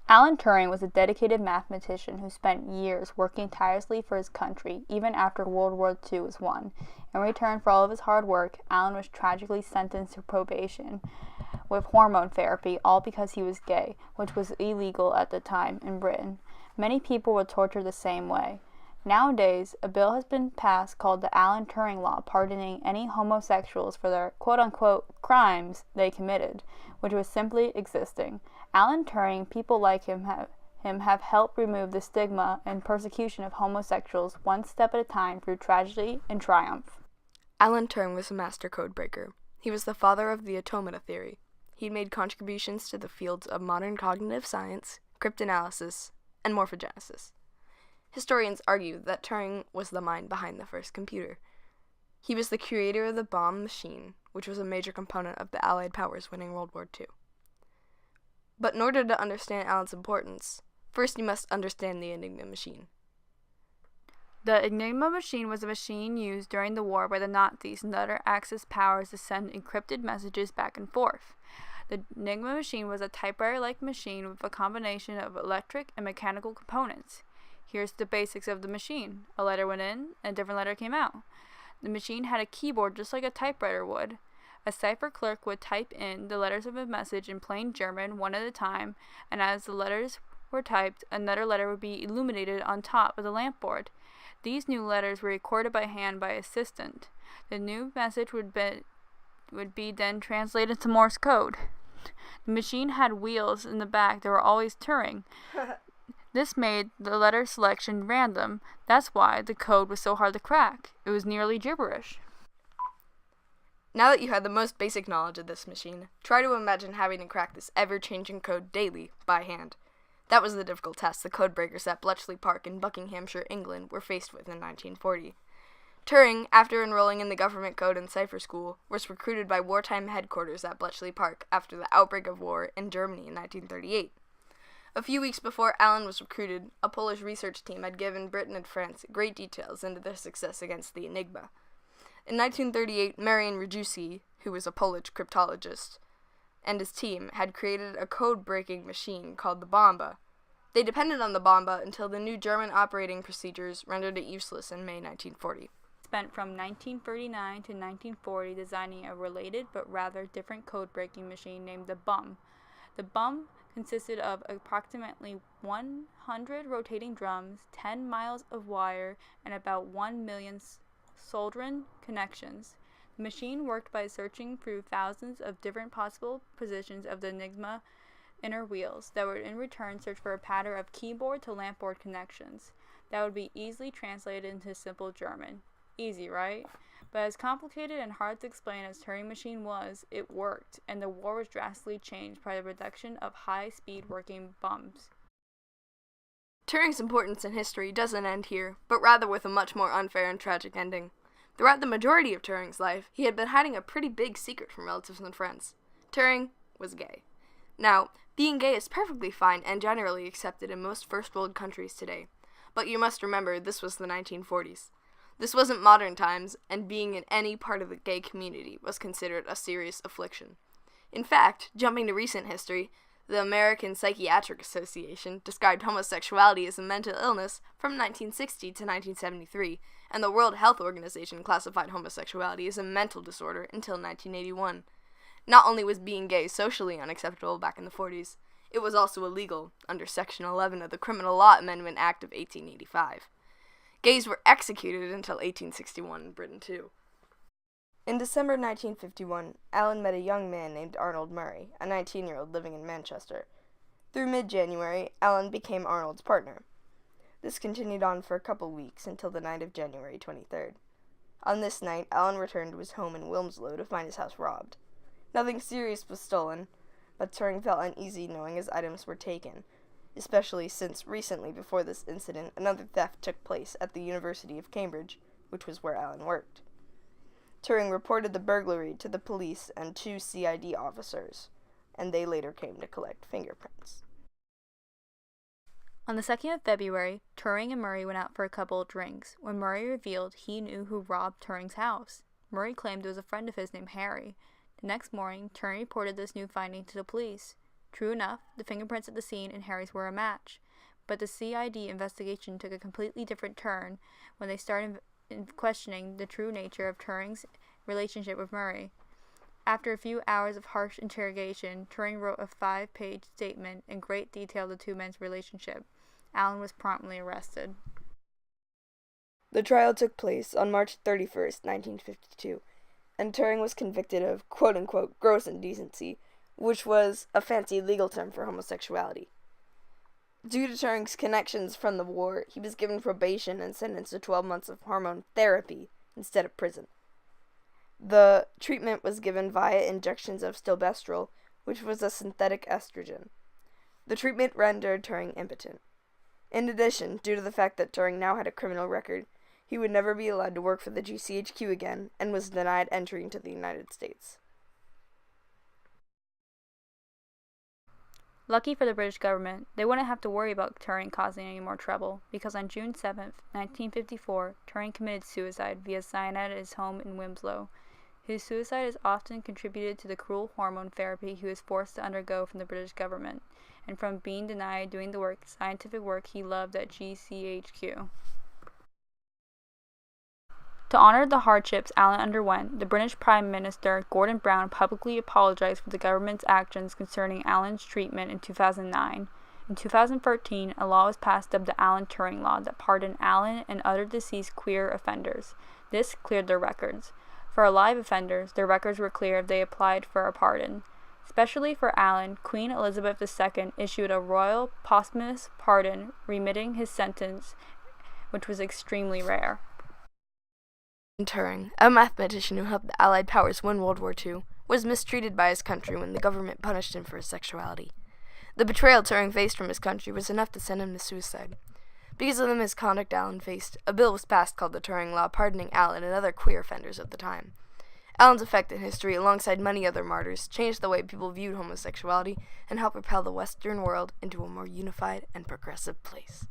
Alan Turing was a dedicated mathematician who spent years working tirelessly for his country, even after World War II was won. In return for all of his hard work, Alan was tragically sentenced to probation with hormone therapy, all because he was gay, which was illegal at the time in Britain. Many people were tortured the same way. Nowadays, a bill has been passed called the Alan Turing Law, pardoning any homosexuals for their quote-unquote crimes they committed, which was simply existing. Alan Turing, people like him have helped remove the stigma and persecution of homosexuals one step at a time through tragedy and triumph. Alan Turing was a master code breaker. He was the father of the automata theory. He made contributions to the fields of modern cognitive science, cryptanalysis, and morphogenesis. Historians argue that Turing was the mind behind the first computer. He was the creator of the bomb machine, which was a major component of the Allied powers winning World War II. But in order to understand Alan's importance, first you must understand the Enigma machine. The Enigma machine was a machine used during the war by the Nazis and other Axis powers to send encrypted messages back and forth. The Enigma machine was a typewriter-like machine with a combination of electric and mechanical components. Here's the basics of the machine. A letter went in, and a different letter came out. The machine had a keyboard just like a typewriter would. A cipher clerk would type in the letters of a message in plain German one at a time, and as the letters were typed, another letter would be illuminated on top of the lampboard. These new letters were recorded by hand by an assistant. The new message would be then translated to Morse code. The machine had wheels in the back that were always turning. This made the letter selection random. That's why the code was so hard to crack. It was nearly gibberish. Now that you have the most basic knowledge of this machine, try to imagine having to crack this ever-changing code daily, by hand. That was the difficult test the codebreakers at Bletchley Park in Buckinghamshire, England, were faced with in 1940. Turing, after enrolling in the government code and cipher school, was recruited by wartime headquarters at Bletchley Park after the outbreak of war in Germany in 1938. A few weeks before Alan was recruited, a Polish research team had given Britain and France great details into their success against the Enigma. In 1938, Marian Rejewski, who was a Polish cryptologist, and his team had created a code-breaking machine called the Bomba. They depended on the Bomba until the new German operating procedures rendered it useless in May 1940. Spent from 1939 to 1940 designing a related but rather different code-breaking machine named the BUM. The BUM consisted of approximately 100 rotating drums, 10 miles of wire, and about 1 million soldering connections. The machine worked by searching through thousands of different possible positions of the Enigma inner wheels that would in return search for a pattern of keyboard to lampboard connections that would be easily translated into simple German. Easy, right? But as complicated and hard to explain as Turing machine was, it worked, and the war was drastically changed by the reduction of high-speed working bums. Turing's importance in history doesn't end here, but rather with a much more unfair and tragic ending. Throughout the majority of Turing's life, he had been hiding a pretty big secret from relatives and friends. Turing was gay. Now, being gay is perfectly fine and generally accepted in most first-world countries today, but you must remember this was the 1940s. This wasn't modern times, and being in any part of the gay community was considered a serious affliction. In fact, jumping to recent history, the American Psychiatric Association described homosexuality as a mental illness from 1960 to 1973, and the World Health Organization classified homosexuality as a mental disorder until 1981. Not only was being gay socially unacceptable back in the 40s, it was also illegal under Section 11 of the Criminal Law Amendment Act of 1885. Gays were executed until 1861 in Britain, too. In December 1951, Alan met a young man named Arnold Murray, a 19-year-old living in Manchester. Through mid-January, Alan became Arnold's partner. This continued on for a couple weeks until the night of January 23rd. On this night, Alan returned to his home in Wilmslow to find his house robbed. Nothing serious was stolen, but Turing felt uneasy knowing his items were taken, especially since recently before this incident another theft took place at the University of Cambridge, which was where Alan worked. Turing reported the burglary to the police and 2 CID officers, and they later came to collect fingerprints. On the 2nd of February, Turing and Murray went out for a couple of drinks, when Murray revealed he knew who robbed Turing's house. Murray claimed it was a friend of his named Harry. The next morning, Turing reported this new finding to the police. True enough, the fingerprints at the scene and Harry's were a match, but the CID investigation took a completely different turn when they started questioning the true nature of Turing's relationship with Murray. After a few hours of harsh interrogation, Turing wrote a 5-page statement in great detail of the two men's relationship. Alan was promptly arrested. The trial took place on March 31st, 1952, and Turing was convicted of quote-unquote gross indecency, which was a fancy legal term for homosexuality. Due to Turing's connections from the war, he was given probation and sentenced to 12 months of hormone therapy instead of prison. The treatment was given via injections of stilbestrol, which was a synthetic estrogen. The treatment rendered Turing impotent. In addition, due to the fact that Turing now had a criminal record, he would never be allowed to work for the GCHQ again and was denied entry into the United States. Lucky for the British government, they wouldn't have to worry about Turing causing any more trouble, because on June 7, 1954, Turing committed suicide via cyanide at his home in Winslow. His suicide is often contributed to the cruel hormone therapy he was forced to undergo from the British government, and from being denied doing the scientific work he loved at GCHQ. To honor the hardships Alan underwent, the British Prime Minister Gordon Brown publicly apologized for the government's actions concerning Alan's treatment in 2009. In 2013, a law was passed dubbed the Alan Turing Law that pardoned Alan and other deceased queer offenders. This cleared their records. For alive offenders, their records were clear if they applied for a pardon. Especially for Alan, Queen Elizabeth II issued a royal posthumous pardon remitting his sentence, which was extremely rare. Turing, a mathematician who helped the Allied powers win World War II, was mistreated by his country when the government punished him for his sexuality. The betrayal Turing faced from his country was enough to send him to suicide. Because of the misconduct Alan faced, a bill was passed called the Turing Law, pardoning Alan and other queer offenders of the time. Alan's effect in history, alongside many other martyrs, changed the way people viewed homosexuality and helped propel the Western world into a more unified and progressive place.